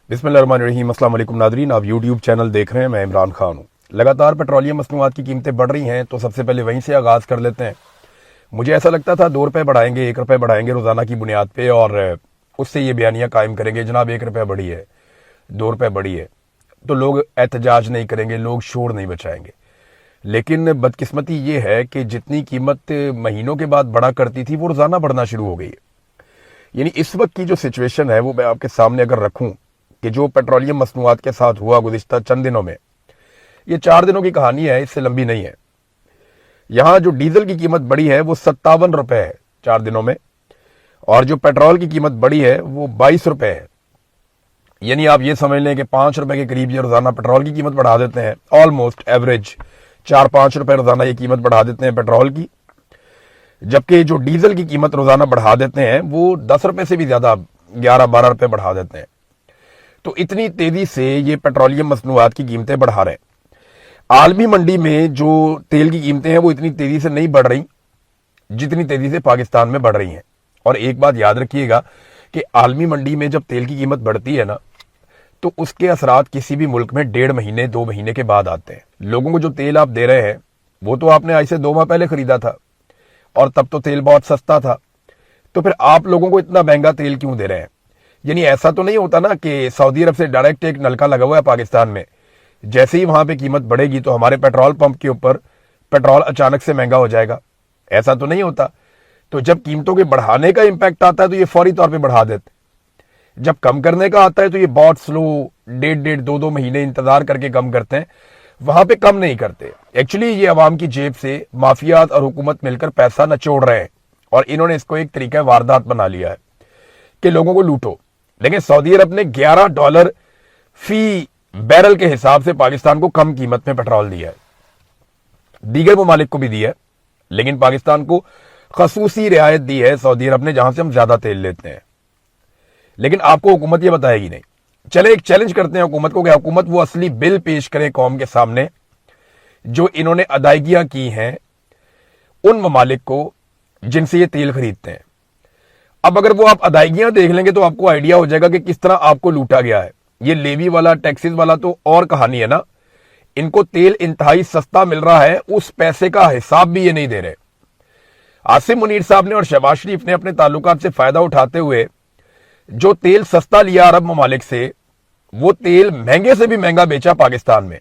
बिस्मिल्लाहिर्रहमानिर्रहीम। अस्सलाम वालेकुम नादरीन, आप यूट्यूब चैनल देख रहे हैं। मैं इमरान खान हूँ। लगातार पेट्रोलियम मसनूआत की कीमतें बढ़ रही हैं, तो सबसे पहले वहीं से आगाज़ कर लेते हैं। मुझे ऐसा लगता था 2 रुपये बढ़ाएंगे, 1 रुपये बढ़ाएंगे रोज़ाना की बुनियाद पे, और उससे ये बयानियाँ कायम करेंगे जनाब 1 रुपये बढ़ी है, 2 रुपये बढ़ी है, तो लोग एहतजाज नहीं करेंगे, लोग शोर नहीं बचाएंगे। लेकिन बदकिस्मती ये है कि जितनी कीमत महीनों के बाद बढ़ा करती थी वो रोज़ाना बढ़ना शुरू हो गई है। यानी इस वक्त की जो सिचुएशन है वो मैं आपके सामने अगर रखूं कि जो पेट्रोलियम मसनूआत के साथ हुआ गुज़िश्ता चंद दिनों में, ये 4 दिनों की कहानी है, इससे लंबी नहीं है। यहां जो डीजल की कीमत बढ़ी है वो 57 रुपए है 4 दिनों में, और जो पेट्रोल की कीमत बढ़ी है वो 22 रुपए है। यानी आप ये समझ लें कि 5 रुपए के करीब ये रोजाना पेट्रोल की कीमत बढ़ा देते हैं। ऑलमोस्ट एवरेज 4-5 रुपए रोजाना ये कीमत बढ़ा देते हैं पेट्रोल की, जबकि जो डीजल की कीमत रोजाना बढ़ा देते हैं वो 10 रुपए से भी ज्यादा 11-12 रुपए बढ़ा देते हैं। तो इतनी तेजी से ये पेट्रोलियम मसनूआत की कीमतें बढ़ा रहे हैं। आलमी मंडी में जो तेल की कीमतें हैं वो इतनी तेजी से नहीं बढ़ रही जितनी तेजी से पाकिस्तान में बढ़ रही हैं। और एक बात याद रखिएगा कि आलमी मंडी में जब तेल की कीमत बढ़ती है ना, तो उसके असरात किसी भी मुल्क में 1.5 महीने 2 महीने के बाद आते हैं। लोगों को जो तेल आप दे रहे हैं वो तो आपने आज से 2 माह पहले खरीदा था, और तब तो तेल बहुत सस्ता था, तो फिर आप लोगों को इतना महंगा तेल क्यों दे रहे हैं? यानी ऐसा तो नहीं होता ना कि सऊदी अरब से डायरेक्ट एक नलका लगा हुआ है पाकिस्तान में, जैसे ही वहां पे कीमत बढ़ेगी तो हमारे पेट्रोल पंप के ऊपर पेट्रोल अचानक से महंगा हो जाएगा। ऐसा तो नहीं होता। तो जब कीमतों के बढ़ाने का इंपैक्ट आता है तो ये फौरी तौर पे बढ़ा देते, जब कम करने का आता है तो ये बहुत स्लो 1.5-2 महीने इंतजार करके कम करते हैं, वहां पे कम नहीं करते। एक्चुअली ये अवाम की जेब से माफियात और हुकूमत मिलकर पैसा नचोड़ रहे हैं, और इन्होंने इसको एक तरीका वारदात बना लिया है कि लोगों को लूटो। लेकिन सऊदी अरब ने $11 फी बैरल के हिसाब से पाकिस्तान को कम कीमत में पेट्रोल दिया है। दीगर ममालिक को भी दिया है, लेकिन पाकिस्तान को खसूसी रियायत दी है सऊदी अरब ने, जहां से हम ज्यादा तेल लेते हैं। लेकिन आपको हुकूमत ये बताएगी नहीं। चले एक चैलेंज करते हैं हुकूमत को कि हुकूमत वो असली बिल पेश करे कौम के सामने जो इन्होंने अदायगियां की हैं उन ममालिक को जिनसे ये तेल खरीदते हैं। अब अगर वो आप अदायगियां देख लेंगे तो आपको आइडिया हो जाएगा कि किस तरह आपको लूटा गया है। ये लेवी वाला, टैक्सेस वाला तो और कहानी है ना। इनको तेल इंतहाई सस्ता मिल रहा है, उस पैसे का हिसाब भी ये नहीं दे रहे। आसिम मुनीर साहब ने और शहबाज शरीफ ने अपने ताल्लुकात से फायदा उठाते हुए जो तेल सस्ता लिया अरब ममालिक से, वो तेल महंगे से भी महंगा बेचा पाकिस्तान में।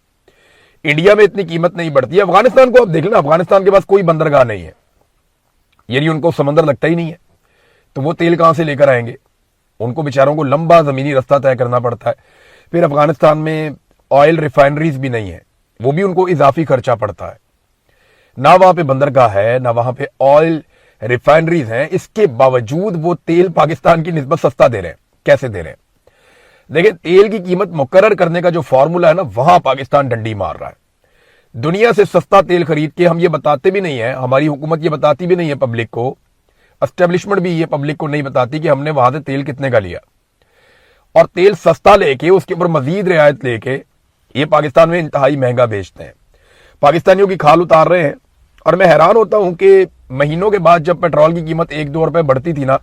इंडिया में इतनी कीमत नहीं बढ़ती है। अफगानिस्तान को आप देख लेना, अफगानिस्तान के पास कोई बंदरगाह नहीं है, यानी उनको समंदर लगता ही नहीं है, तो वो तेल कहां से लेकर आएंगे? उनको बेचारों को लंबा जमीनी रास्ता तय करना पड़ता है। फिर अफगानिस्तान में ऑयल रिफाइनरीज भी नहीं है, वो भी उनको इजाफी खर्चा पड़ता है। ना वहां पे बंदरगाह है, ना वहां पे ऑयल रिफाइनरीज हैं, इसके बावजूद वो तेल पाकिस्तान की निस्बत सस्ता दे रहे हैं। कैसे दे रहे हैं? देखिए, तेल की कीमत मुकर्रर करने का जो फॉर्मूला है ना, वहां पाकिस्तान डंडी मार रहा है। दुनिया से सस्ता तेल खरीद के हम ये बताते भी नहीं है, हमारी हुकूमत ये बताती भी नहीं है पब्लिक को, एस्टेब्लिशमेंट भी ये पब्लिक को नहीं बताती कि हमने वहां से तेल कितने का लिया। और तेल सस्ता लेके उसके ऊपर मजीद रियायत लेके ये पाकिस्तान में इंतहाई महंगा बेचते हैं। पाकिस्तानियों की खाल उतार रहे हैं। और मैं हैरान होता हूं कि महीनों के बाद जब पेट्रोल की कीमत 1-2 रुपए बढ़ती थी ना,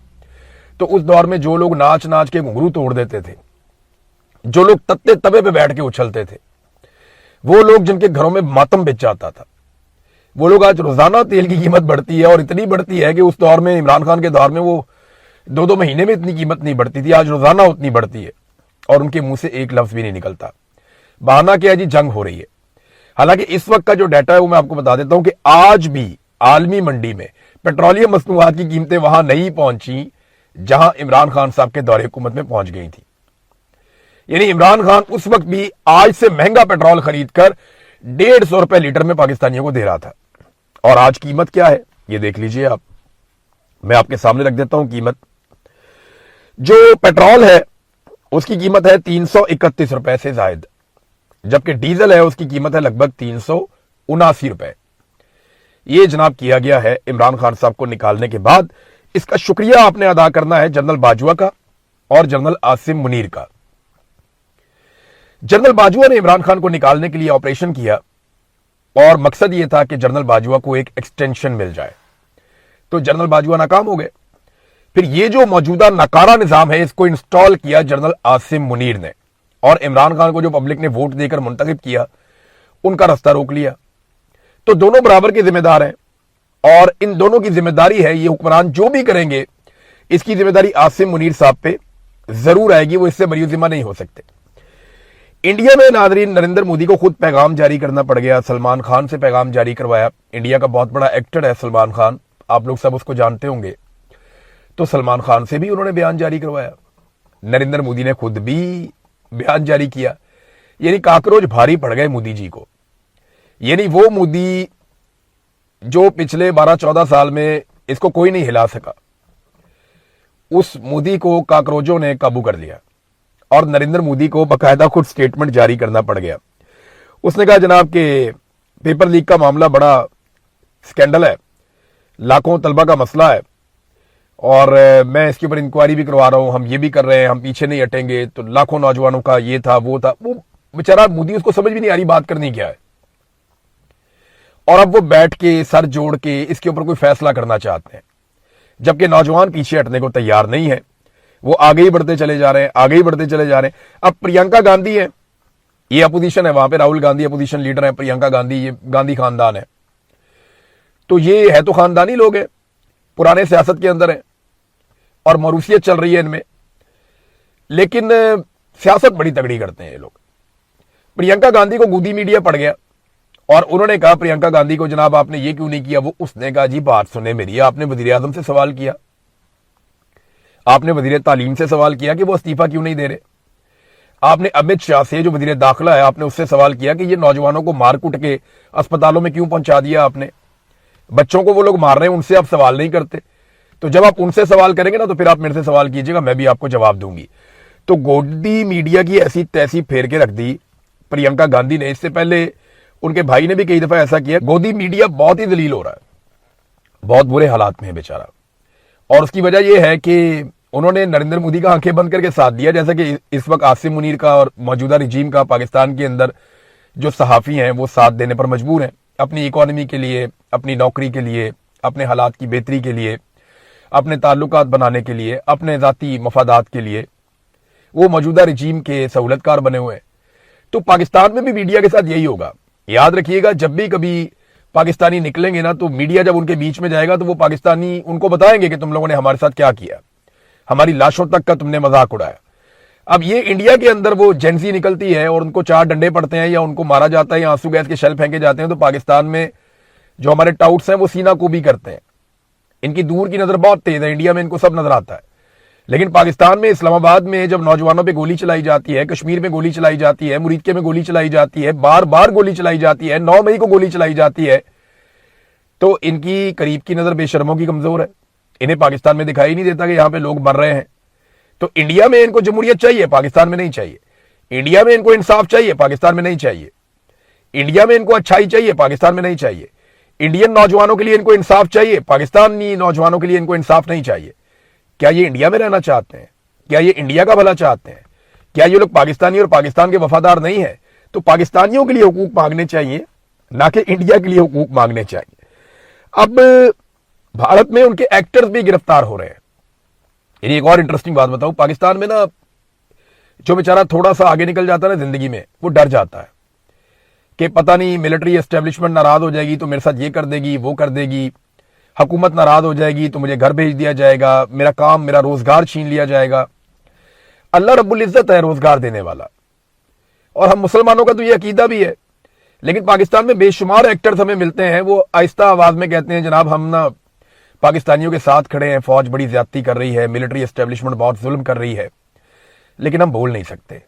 तो उस दौर में जो लोग नाच नाच के घुंघरू तोड़ देते थे, जो लोग तत्ते तवे पे बैठ के उछलते थे, वो लोग जिनके घरों में मातम बिछ जाता था, वो लोग आज रोजाना तेल की कीमत बढ़ती है। और इतनी बढ़ती है कि उस दौर में, इमरान खान के दौर में, वो 2-2 महीने में इतनी कीमत नहीं बढ़ती थी, आज रोजाना उतनी बढ़ती है और उनके मुंह से एक लफ्ज भी नहीं निकलता। बहाना क्या है जी? जंग हो रही है। हालांकि इस वक्त का जो डाटा है वो मैं आपको बता देता हूं कि आज भी आलमी मंडी में पेट्रोलियम मसनूआत की कीमतें वहां नहीं पहुंची जहां इमरान खान साहब के दौरे हुकूमत में पहुंच गई थी। यानी इमरान खान उस वक्त भी आज से महंगा पेट्रोल खरीदकर 150 रुपए लीटर में पाकिस्तानियों को दे रहा था। और आज कीमत क्या है ये देख लीजिए आप। मैं आपके सामने रख देता हूं कीमत। जो पेट्रोल है उसकी कीमत है 331 रुपए से जायद, जबकि डीजल है उसकी कीमत है लगभग 379 रुपए। ये जनाब किया गया है इमरान खान साहब को निकालने के बाद। इसका शुक्रिया आपने अदा करना है जनरल बाजवा का और जनरल आसिम मुनीर का। जनरल बाजवा ने इमरान खान को निकालने के लिए ऑपरेशन किया और मकसद यह था कि जनरल बाजवा को एक एक्सटेंशन मिल जाए। तो जनरल बाजवा नाकाम हो गए। फिर ये जो मौजूदा नकारा निजाम है इसको इंस्टॉल किया जनरल आसिम मुनीर ने। और इमरान खान को जो पब्लिक ने वोट देकर मुंतखब किया उनका रास्ता रोक लिया। तो दोनों बराबर के जिम्मेदार हैं और इन दोनों की जिम्मेदारी है, ये हुक्मरान जो भी करेंगे इसकी जिम्मेदारी आसिम मुनीर साहब पे जरूर आएगी, वो इससे बरी जिम्मा नहीं हो सकते। इंडिया में नाज़रीन नरेंद्र मोदी को खुद पैगाम जारी करना पड़ गया, सलमान खान से पैगाम जारी करवाया। इंडिया का बहुत बड़ा एक्टर है सलमान खान, आप लोग सब उसको जानते होंगे, तो सलमान खान से भी उन्होंने बयान जारी करवाया। नरेंद्र मोदी ने खुद भी बयान जारी किया। यानी काकरोच भारी पड़ गए मोदी जी को। यानी वो मोदी जो पिछले 12-14 साल में इसको कोई नहीं हिला सका, उस मोदी को काकरोचों ने काबू कर लिया और नरेंद्र मोदी को बकायदा खुद स्टेटमेंट जारी करना पड़ गया। उसने कहा जनाब के पेपर लीक का मामला बड़ा स्कैंडल है, लाखों तलबा का मसला है और मैं इसके ऊपर इंक्वायरी भी करवा रहा हूं, हम ये भी कर रहे हैं, हम पीछे नहीं हटेंगे। तो लाखों नौजवानों का ये था वो था, वो बेचारा मोदी उसको समझ भी नहीं आ रही बात करनी क्या है। और अब वो बैठ के सर जोड़ के इसके ऊपर कोई फैसला करना चाहते हैं, जबकि नौजवान पीछे हटने को तैयार नहीं है, वो आगे ही बढ़ते चले जा रहे हैं, आगे ही बढ़ते चले जा रहे हैं। अब प्रियंका गांधी है, ये अपोजिशन है, वहां पे राहुल गांधी अपोजिशन लीडर है, प्रियंका गांधी ये गांधी खानदान है, तो ये है तो खानदानी लोग हैं, पुराने सियासत के अंदर है और मरूसियत चल रही है इनमें, लेकिन सियासत बड़ी तगड़ी करते हैं ये लोग। प्रियंका गांधी को गोदी मीडिया पड़ गया और उन्होंने कहा प्रियंका गांधी को जनाब आपने ये क्यों नहीं किया, वो उसने कहा जी बात सुने मेरी, आपने वजीर आजम से सवाल किया, आपने वजीर तालीम से सवाल किया कि वो इस्तीफा क्यों नहीं दे रहे, आपने अमित शाह से जो वजीर दाखिला है आपने उससे सवाल किया कि ये नौजवानों को मार कुट के अस्पतालों में क्यों पहुंचा दिया आपने, बच्चों को वो लोग मार रहे हैं उनसे आप सवाल नहीं करते। तो जब आप उनसे सवाल करेंगे ना तो फिर आप मेरे से सवाल कीजिएगा, मैं भी आपको जवाब दूंगी। तो गोदी मीडिया की ऐसी तैसी फेर के रख दी प्रियंका गांधी ने। इससे पहले उनके भाई ने भी कई दफा ऐसा किया। गोदी मीडिया बहुत ही दलील हो रहा है, बहुत बुरे हालात में है बेचारा, और उसकी वजह यह है कि उन्होंने नरेंद्र मोदी का आंखें बंद करके साथ दिया, जैसा कि इस वक्त आसिम मुनीर का और मौजूदा रिजीम का पाकिस्तान के अंदर जो सहाफी हैं वो साथ देने पर मजबूर हैं, अपनी इकोनॉमी के लिए, अपनी नौकरी के लिए, अपने हालात की बेहतरी के लिए, अपने ताल्लुकात बनाने के लिए, अपने ज़ाती मफादात के लिए वो मौजूदा रिजीम के सहूलतकार बने हुए हैं। तो पाकिस्तान में भी मीडिया के साथ यही होगा। याद रखिएगा, जब भी कभी पाकिस्तानी निकलेंगे ना तो मीडिया जब उनके बीच में जाएगा तो वो पाकिस्तानी उनको बताएंगे कि तुम लोगों ने हमारे साथ क्या किया, हमारी लाशों तक का तुमने मजाक उड़ाया। अब ये इंडिया के अंदर वो जेंसी निकलती है और उनको 4 डंडे पड़ते हैं या उनको मारा जाता है या आंसू गैस के शेल फेंके जाते हैं, तो पाकिस्तान में जो हमारे टाउट्स हैं वो सीना को भी करते हैं। इनकी दूर की नजर बहुत तेज है, इंडिया में इनको सब नजर आता है, लेकिन पाकिस्तान में इस्लामाबाद में जब नौजवानों पे गोली चलाई जाती है, कश्मीर में गोली चलाई जाती है, मुरीदके में गोली चलाई जाती है, बार बार गोली चलाई जाती है, 9 मई को गोली चलाई जाती है, तो इनकी करीब की नजर बेशर्मों की कमजोर है। इन्हें पाकिस्तान में दिखाई नहीं देता कि यहां पे लोग मर रहे हैं। तो इंडिया में इनको जमहूरियत चाहिए, पाकिस्तान में नहीं चाहिए। इंडिया में इनको इंसाफ चाहिए, पाकिस्तान में नहीं चाहिए। इंडिया में इनको अच्छाई चाहिए, पाकिस्तान में नहीं चाहिए। इंडियन नौजवानों के लिए इनको इंसाफ चाहिए, पाकिस्तानी नौजवानों के लिए इनको इंसाफ नहीं चाहिए। क्या ये इंडिया में रहना चाहते हैं? क्या ये इंडिया का भला चाहते हैं? क्या ये लोग पाकिस्तानी और पाकिस्तान के वफादार नहीं है? तो पाकिस्तानियों के लिए हुकूक मांगने चाहिए, ना कि इंडिया के लिए हुकूक मांगने चाहिए। अब भारत में उनके एक्टर्स भी गिरफ्तार हो रहे हैं। यानी एक और इंटरेस्टिंग बात बताऊं, पाकिस्तान में ना जो बेचारा थोड़ा सा आगे निकल जाता है ना जिंदगी में, वो डर जाता है कि पता नहीं मिलिट्री एस्टेब्लिशमेंट नाराज हो जाएगी तो मेरे साथ ये कर देगी, वो कर देगी, हुकूमत नाराज हो जाएगी तो मुझे घर भेज दिया जाएगा, मेरा काम, मेरा रोजगार छीन लिया जाएगा। अल्लाह रब्बुल इज्जत है रोजगार देने वाला, और हम मुसलमानों का तो ये अकीदा भी है। लेकिन पाकिस्तान में बेशुमार एक्टर्स हमें मिलते हैं, वो आहिस्ता आवाज में कहते हैं जनाब हम ना पाकिस्तानियों के साथ खड़े हैं, फौज बड़ी ज्यादती कर रही है, मिलिट्री एस्टेब्लिशमेंट बहुत जुल्म कर रही है, लेकिन हम बोल नहीं सकते।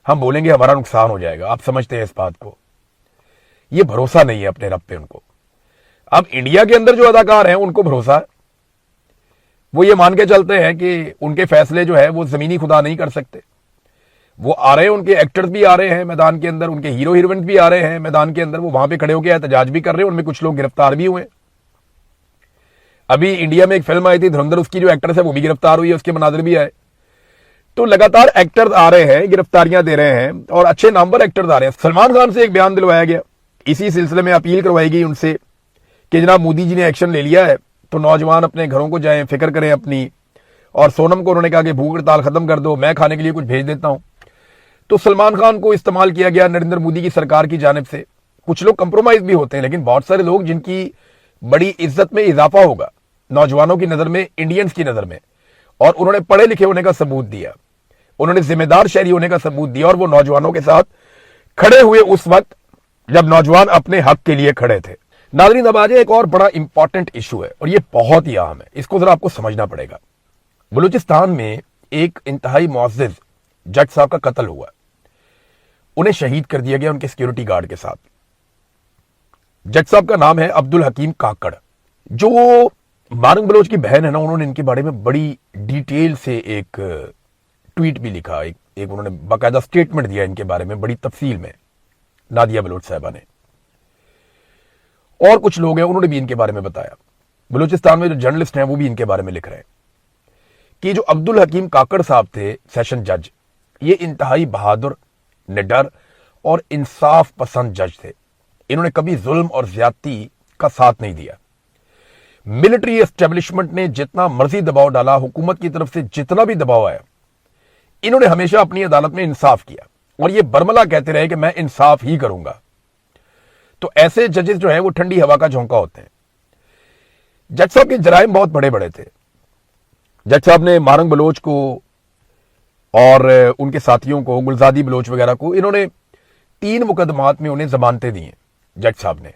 हम बोलेंगे हमारा नुकसान हो जाएगा। आप समझते हैं इस बात को? ये भरोसा नहीं है अपने रब पे उनको। अब इंडिया के अंदर जो अदाकार हैं उनको भरोसा है, वो ये मान के चलते हैं कि उनके फैसले जो है वो जमीनी खुदा नहीं कर सकते। वो आ रहे हैं, उनके एक्टर्स भी आ रहे हैं मैदान के अंदर, उनके हीरो हीरोइन भी आ रहे हैं मैदान के अंदर, वो वहां पे खड़े होकर एहतजाज भी कर रहे हैं, उनमें कुछ लोग गिरफ्तार भी हुए। अभी इंडिया में एक फिल्म आई थी धुरंधर, उसकी जो एक्ट्रेस है वो भी गिरफ्तार हुई है, उसके मनाजिर भी आए। तो लगातार एक्टर्स आ रहे हैं, गिरफ्तारियां दे रहे हैं और अच्छे नंबर एक्टर्स आ रहे हैं। सलमान खान से एक बयान दिलवाया गया, इसी सिलसिले में अपील करवाई गई उनसे कि जनाब मोदी जी ने एक्शन ले लिया है तो नौजवान अपने घरों को जाएं, फिक्र करें अपनी। और सोनम को उन्होंने कहा कि भूख हड़ताल खत्म कर दो, मैं खाने के लिए कुछ भेज देता हूं। तो सलमान खान को इस्तेमाल किया गया नरेंद्र मोदी की सरकार की जानिब से। कुछ लोग कंप्रोमाइज भी होते हैं, लेकिन बहुत सारे लोग जिनकी बड़ी इज्जत में इजाफा होगा नौजवानों की नजर में, इंडियंस की नजर में, और उन्होंने पढ़े लिखे होने का सबूत दिया, उन्होंने जिम्मेदार शहरी होने का सबूत दिया, और वो नौजवानों के साथ खड़े हुए उस वक्त जब नौजवान अपने हक के लिए खड़े थे। नाज़रीन, अब आज एक और बड़ा इंपॉर्टेंट इशू है और ये बहुत ही अहम है, इसको जरा आपको समझना पड़ेगा। बलूचिस्तान में एक इंतहाई मुअज़्ज़िज़ जज साहब का कत्ल हुआ, उन्हें शहीद कर दिया गया उनके सिक्योरिटी गार्ड के साथ। जज साहब का नाम है अब्दुल हकीम काकड़। जो मारंग बलोच की बहन है ना, उन्होंने इनके बारे में बड़ी डिटेल से एक ट्वीट भी लिखा, एक उन्होंने बाकायदा स्टेटमेंट दिया इनके बारे में बड़ी तफसील में, नादिया बलोच साहबा ने। और कुछ लोग हैं उन्होंने भी इनके बारे में बताया। बलूचिस्तान में जो जर्नलिस्ट हैं वो भी इनके बारे में लिख रहे हैं कि जो अब्दुल हकीम काकड़ साहब थे सेशन जज, ये इंतहाई बहादुर, निडर और इंसाफ पसंद जज थे। इन्होंने कभी जुल्म और ज्यादती का साथ नहीं दिया। मिलिट्री एस्टेब्लिशमेंट ने जितना मर्जी दबाव डाला, हुकूमत की तरफ से जितना भी दबाव आया, इन्होंने हमेशा अपनी अदालत में इंसाफ किया और ये बरमला कहते रहे कि मैं इंसाफ ही करूंगा। तो ऐसे जजेस जो है वो ठंडी हवा का झोंका होते हैं। जज साहब के जराइम बहुत बड़े बड़े थे। जज साहब ने मारंग बलोच को और उनके साथियों को, गुलजादी बलोच वगैरह को, इन्होंने 3 मुकदमात में उन्हें जमानतें दी हैं जज साहब ने।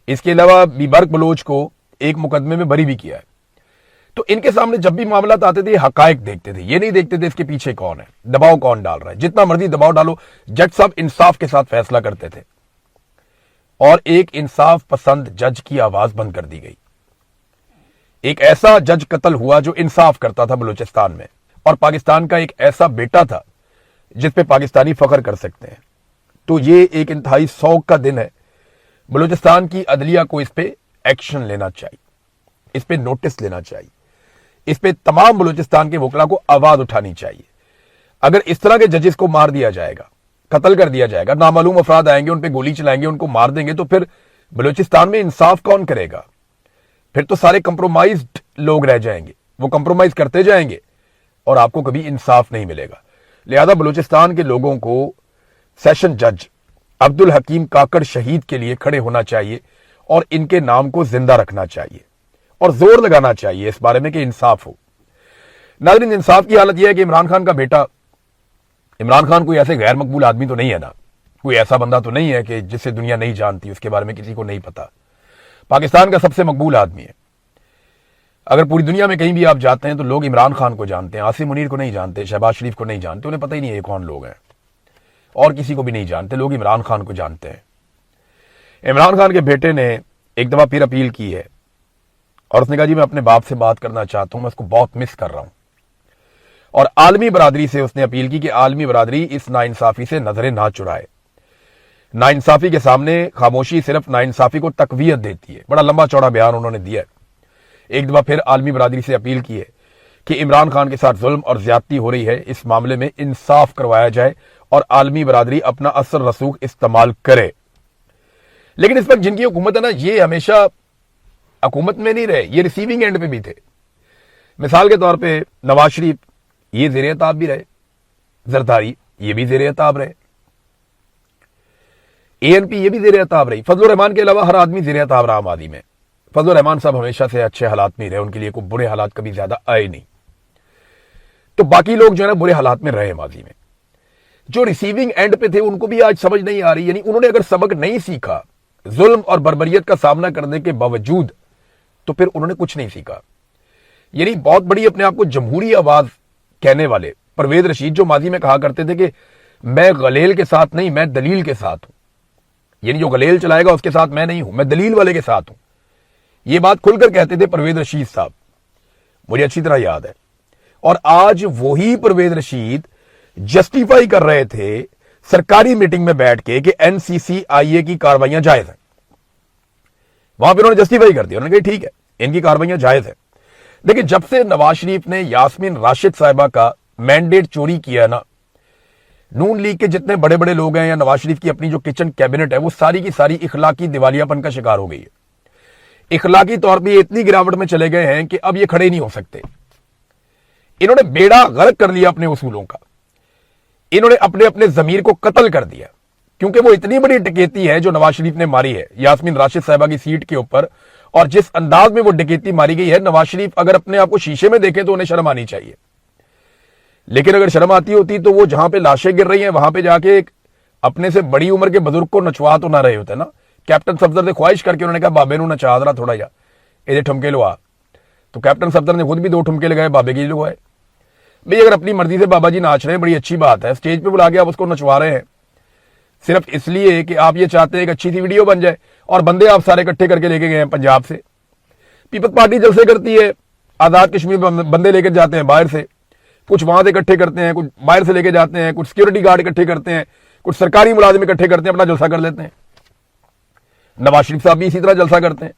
इसके अलावा बीबर्क बलोच को एक मुकदमे में बरी भी किया है। तो इनके सामने जब भी मामला आते थे, हकायक देखते थे, ये नहीं देखते थे इसके पीछे कौन है, दबाव कौन डाल रहा है। जितना मर्जी दबाव डालो, जज साहब इंसाफ के साथ फैसला करते थे और एक इंसाफ पसंद जज की आवाज बंद कर दी गई। एक ऐसा जज कत्ल हुआ जो इंसाफ करता था बलूचिस्तान में, और पाकिस्तान का एक ऐसा बेटा था जिस पे पाकिस्तानी फख्र कर सकते हैं। तो ये एक इंतहाई शौक का दिन है। बलूचिस्तान की अदलिया को इस पे एक्शन लेना चाहिए, इस पे नोटिस लेना चाहिए, इस पे तमाम बलूचिस्तान के वकला को आवाज उठानी चाहिए। अगर इस तरह के जजेस को मार दिया जाएगा, कत्ल कर दिया जाएगा, नामालूम अफराद आएंगे, उन पे गोली चलाएंगे, उनको मार देंगे, तो फिर बलूचिस्तान में इंसाफ कौन करेगा? फिर तो सारे कंप्रोमाइज्ड लोग रह जाएंगे, वो कंप्रोमाइज करते जाएंगे और आपको कभी इंसाफ नहीं मिलेगा। लिहाजा बलूचिस्तान के लोगों को सेशन जज अब्दुल हकीम काकड़ शहीद के लिए खड़े होना चाहिए और इनके नाम को जिंदा रखना चाहिए और जोर लगाना चाहिए इस बारे में कि इंसाफ हो। नाज़रीन, इंसाफ की हालत यह है कि इमरान खान का बेटा, इमरान खान कोई ऐसे गैर मकबूल आदमी तो नहीं है ना, कोई ऐसा बंदा तो नहीं है कि जिसे दुनिया नहीं जानती, उसके बारे में किसी को नहीं पता। पाकिस्तान का सबसे मकबूल आदमी है। अगर पूरी दुनिया में कहीं भी आप जाते हैं तो लोग इमरान खान को जानते हैं, आसिम मुनीर को नहीं जानते, शहबाज शरीफ को नहीं जानते, उन्हें पता ही नहीं है कौन लोग हैं, और किसी को भी नहीं जानते। लोग इमरान खान को जानते हैं। इमरान खान के बेटे ने एक दफा फिर अपील की है और उसने कहा जी मैं अपने बाप से बात करना चाहता हूं, मैं उसको बहुत मिस कर रहा हूं। और आलमी बरादरी से उसने अपील की कि आलमी बरादरी इस नाइंसाफी से नजरें ना चुराए। नाइंसाफी के सामने खामोशी सिर्फ नाइंसाफी को तकवीयत देती है। बड़ा लंबा चौड़ा बयान उन्होंने दिया है। एक दफा फिर आलमी बरादरी से अपील की है कि इमरान खान के साथ जुल्म और ज्यादती हो रही है, इस मामले में इंसाफ करवाया जाए और आलमी बरादरी अपना असर रसूख इस्तेमाल करे। लेकिन इस वक्त जिनकी हुकूमत है ना, ये हमेशा हुकूमत में नहीं रहे, ये रिसीविंग एंड पे भी थे। मिसाल के तौर पे नवाज शरीफ ये ज़ेरे ताब भी रहे, जरदारी ये भी ज़ेरे ताब रहे, ANP ये भी ज़ेरे ताब रही। फजलुर रहमान के अलावा हर आदमी ज़ेरे ताब रहा मादी में। फजलुर रहमान साहब हमेशा से अच्छे हालात में रहे, उनके लिए कोई बुरे हालात कभी ज्यादा आए नहीं। तो बाकी लोग जो है ना बुरे हालात में रहे माजी में। जो रिसीविंग एंड पे थे उनको भी आज समझ नहीं आ रही, यानी उन्होंने अगर सबक नहीं सीखा जुल्म और बर्बरियत का सामना करने के बावजूद, तो फिर उन्होंने कुछ नहीं सीखा। यानी बहुत बड़ी अपने आप को जमहूरी आवाज कहने वाले परवेज रशीद, जो माजी में कहा करते थे कि मैं गलेल के साथ नहीं, मैं दलील के साथ हूं, यानी जो गलेल चलाएगा उसके साथ मैं नहीं हूं, मैं दलील वाले के साथ हूं, ये बात खुलकर कहते थे परवेज रशीद साहब, मुझे अच्छी तरह याद है। और आज वही परवेज रशीद जस्टिफाई कर रहे थे सरकारी मीटिंग में बैठ के कि NCCIA की कार्रवाइयां जायज हैं। वहां पर उन्होंने जस्टिफाई कर दिया, उन्होंने कहा ठीक है इनकी कार्रवाइयां जायज है। देखिए, जब से नवाज शरीफ ने यास्मीन राशिद साहिबा का मैंडेट चोरी किया ना, नून लीग के जितने बड़े बड़े लोग हैं या नवाज शरीफ की अपनी जो किचन कैबिनेट है, वो सारी की सारी इखलाकी दिवालियापन का शिकार हो गई है। इखलाकी तौर पर इतनी गिरावट में चले गए हैं कि अब ये खड़े नहीं हो सकते। इन्होंने बेड़ा गर्क कर लिया अपने उसूलों का। इन्होंने अपने अपने जमीर को कत्ल कर दिया, क्योंकि वो इतनी बड़ी डकैती है जो नवाज शरीफ ने मारी है यास्मीन राशिद साहिबा की सीट के ऊपर, और जिस अंदाज में वो डकैती मारी गई है, नवाज शरीफ अगर अपने आप को शीशे में देखें तो उन्हें शर्म आनी चाहिए। लेकिन अगर शर्म आती होती तो वो जहां पे लाशें गिर रही हैं वहां पे जाके एक अपने से बड़ी उम्र के बुजुर्ग को नचवा तो ना रहे होते ना। कैप्टन सफदर ने ख्वाहिश करके उन्होंने कहा बाबे नू नचा दरा थोड़ा जा, ये ठुमके लुआ, तो कैप्टन सफदर ने खुद भी 2 ठुमके लगाए, बाबे की लुआए। भाई अगर अपनी मर्जी से बाबा जी नाच रहे हैं बड़ी अच्छी बात है, स्टेज पे बुला के आप उसको नचवा रहे हैं सिर्फ इसलिए कि आप ये चाहते हैं एक अच्छी सी वीडियो बन जाए, और बंदे आप सारे इकट्ठे करके लेके गए हैं पंजाब से। पीपल्स पार्टी जलसे करती है, आजाद कश्मीर बंदे लेकर जाते हैं बाहर से, कुछ वहां से इकट्ठे करते हैं, कुछ बाहर से लेके जाते हैं, कुछ सिक्योरिटी गार्ड इकट्ठे करते हैं, कुछ सरकारी मुलाजिम इकट्ठे करते हैं, अपना जलसा कर लेते हैं। नवाज शरीफ साहब भी इसी तरह जलसा करते हैं।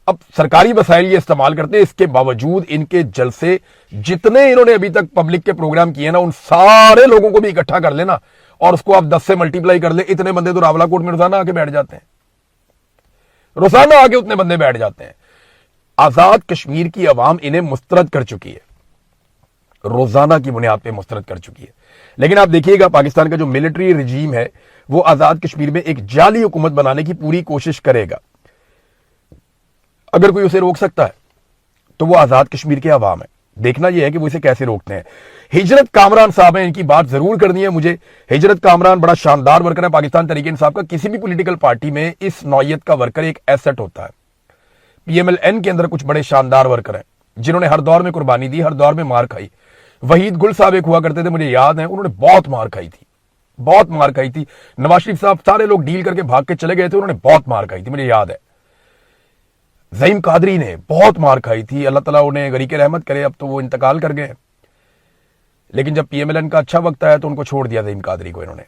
अब सरकारी वसाइल ये इस्तेमाल करते हैं, इसके बावजूद इनके जलसे जितने इन्होंने अभी तक पब्लिक के प्रोग्राम किए ना, उन सारे लोगों को भी इकट्ठा कर लेना और उसको आप 10 से मल्टीप्लाई कर ले, इतने बंदे तो रावलाकोट में रोजाना आके बैठ जाते हैं, रोजाना आके उतने बंदे बैठ जाते हैं। आजाद कश्मीर की अवाम इन्हें मुस्तरद कर चुकी है, रोजाना की बुनियाद पे मुस्तरद कर चुकी है। लेकिन आप देखिएगा पाकिस्तान का जो मिलिट्री रिजीम है वो आजाद कश्मीर में एक जाली हुकूमत बनाने की पूरी कोशिश करेगा। अगर कोई उसे रोक सकता है तो वो आजाद कश्मीर के अवाम है। देखना यह है कि वो इसे कैसे रोकते हैं। हिजरत कामरान साहब हैं, इनकी बात जरूर करनी है मुझे। हिजरत कामरान बड़ा शानदार वर्कर है पाकिस्तान तहरीक इंसाफ का। किसी भी पॉलिटिकल पार्टी में इस नौयत का वर्कर एक एसेट होता है। पीएमएलएन के अंदर कुछ बड़े शानदार वर्कर हैं जिन्होंने हर दौर में कुर्बानी दी, हर दौर में मार खाई। वहीद गुल साहब एक हुआ करते थे, मुझे याद है, उन्होंने बहुत मार खाई थी, बहुत मार खाई थी। नवाज शरीफ साहब सारे लोग डील करके भाग के चले गए थे, उन्होंने बहुत मार खाई थी, मुझे याद है। ज़ईम कादरी ने बहुत मार खाई थी, अल्लाह ताला उन्हें गरीके रहमत करे, अब तो वो इंतकाल कर गए। लेकिन जब पीएमएलएन का अच्छा वक्त आया तो उनको छोड़ दिया ज़ईम कादरी को इन्होंने।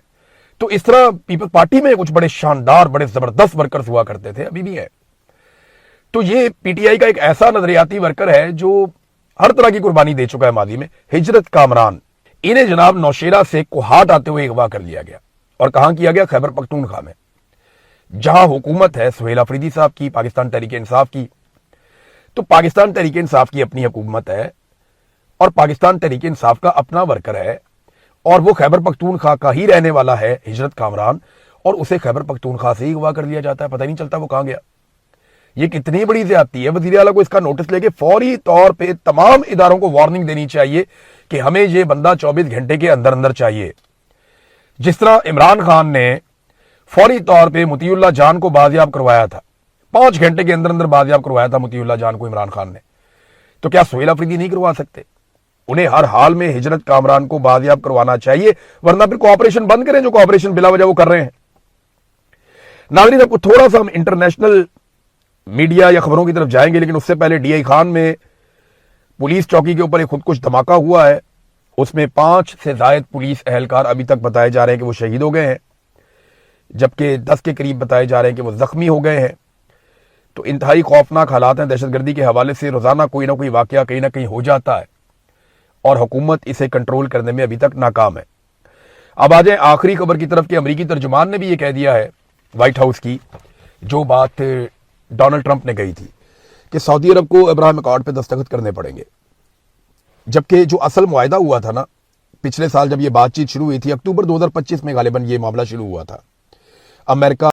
तो इस तरह पीपल्स पार्टी में कुछ बड़े शानदार, बड़े जबरदस्त वर्कर्स हुआ करते थे, अभी भी है। तो ये पीटीआई का एक ऐसा नजरियाती वर्कर है जो हर तरह की कुर्बानी दे चुका है मादी में। हिजरत कामरान, इन्हें जनाब नौशेरा से कोहाट आते हुए अगवा कर लिया गया और कहां किया गया? खैबर पख्तूनख्वा में, जहां हुकूमत है सुहेल अफरीदी साहब की, पाकिस्तान तहरीक इंसाफ की। तो पाकिस्तान तहरीक इंसाफ की अपनी हुकूमत है और पाकिस्तान तहरीक इंसाफ का अपना वर्कर है, और वो खैबर पख्तूनख्वा का ही रहने वाला है हिजरत कामरान, और उसे खैबर पख्तूनख्वा से ही अगवा कर लिया जाता है, पता ही नहीं चलता वो कहां गया। ये कितनी बड़ी ज्यादती है। वजीर आला को इसका नोटिस लेके फौरी तौर पे तमाम इदारों को वार्निंग देनी चाहिए कि हमें ये बंदा 24 घंटे के अंदर अंदर चाहिए। जिस तरह इमरान खान ने फौरी तौर पे मोतीउल्लाह जान को बाजियाब करवाया था, 5 घंटे के अंदर अंदर बाजियाब करवाया था मोतीउल्लाह जान को इमरान खान ने, तो क्या सुहेल अफरीदी नहीं करवा सकते? उन्हें हर हाल में हिजरत कामरान को बाजियाब करवाना चाहिए, वरना फिर कोऑपरेशन बंद करें जो कोऑपरेशन बिला वजह वो कर रहे हैं। नाज़रीन, आपको थोड़ा सा हम इंटरनेशनल मीडिया या खबरों की तरफ जाएंगे, लेकिन उससे पहले डीआई खान में पुलिस चौकी के ऊपर एक खुदकुश धमाका हुआ है। उसमें 5 से ज्यादा पुलिस एहलकार अभी तक बताए जा रहे हैं कि वो शहीद हो गए हैं, जबकि 10 के करीब बताए जा रहे हैं कि वो जख्मी हो गए हैं। तो इंतहाई खौफनाक हालात हैं। दहशतगर्दी के हवाले से रोजाना कोई ना कोई वाकया कहीं ना कहीं हो जाता है और हुकूमत इसे कंट्रोल करने में अभी तक नाकाम है। अब आ जाए आखिरी खबर की तरफ कि अमरीकी तर्जुमान ने भी ये कह दिया है, व्हाइट हाउस की जो बात डोनाल्ड ट्रंप ने कही थी कि सऊदी अरब को अब्राहम अकॉर्ड पे दस्तखत करने पड़ेंगे, जबकि जो असल मुआहदा हुआ था ना पिछले साल जब ये बातचीत शुरू हुई थी, अक्टूबर 2025 में गालिबन ये मामला शुरू हुआ था। अमेरिका